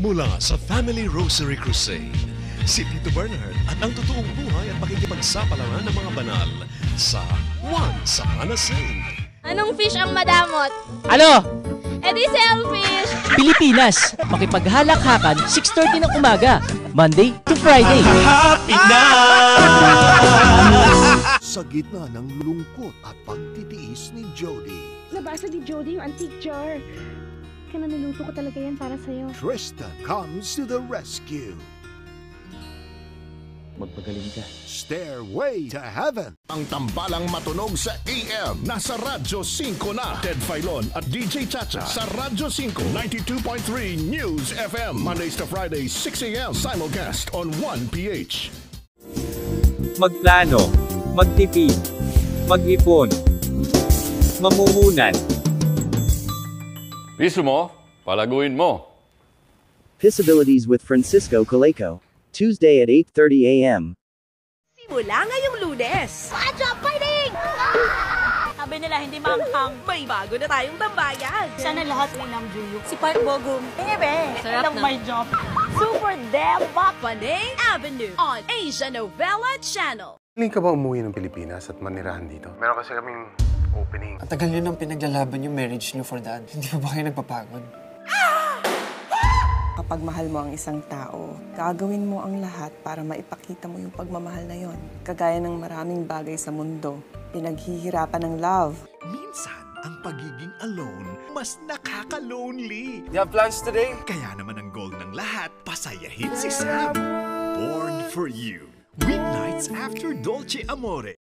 Mula sa Family Rosary Crusade, si Tito Bernard at ang totoong buhay at pakikipagsapalaran ng mga banal sa One Samana Saint. Anong fish ang madamot? Ano? Edi selfish! Pilipinas, makipaghalakhakan 6:30 ng umaga, Monday to Friday. Happy na! Sa gitna ng lungkot at pagtitiis ni Jody, Nabasa ni Jody yung antique jar. Kaya niluto ko talaga yan para sa'yo. Tristan comes to the rescue. Magpagaling ka. Stairway to Heaven. Ang tambalang matunog sa AM. Nasa Radyo 5 na. Ted Filon at DJ Chacha. Sa Radyo 5, 92.3 News FM. Mondays to Fridays, 6 a.m. Simulcast on 1PH. Magplano, magtipid, mag-ipon, mamumunan. Piso mo, palaguin mo. Pissabilities with Francisco Coleco. Tuesday at 8:30 a.m. Simula ngayong Lunes. Watch up fighting! Sabi nila hindi manghang. May bago na tayong tambayan. Sana lahat ay namjuyok. Si Park Bogum. Bebe. Sarap na. My job. Super Debak. Panay Avenue on Asia Novella Channel. Hindi ka ba umuwi ng Pilipinas at manirahan dito? Meron kasi kaming opening. Ang tagal nyo nang pinaglalaban yung marriage nyo for that. Hindi pa ba kayo nagpapagod? Kapag mahal mo ang isang tao, gagawin mo ang lahat para maipakita mo yung pagmamahal na yon. Kagaya ng maraming bagay sa mundo, pinaghihirapan ng love. Minsan, ang pagiging alone mas nakaka-lonely. You have plans today? Kaya naman ang goal ng lahat, pasayahin si Sam. Born for You. Weeknights after Dolce Amore.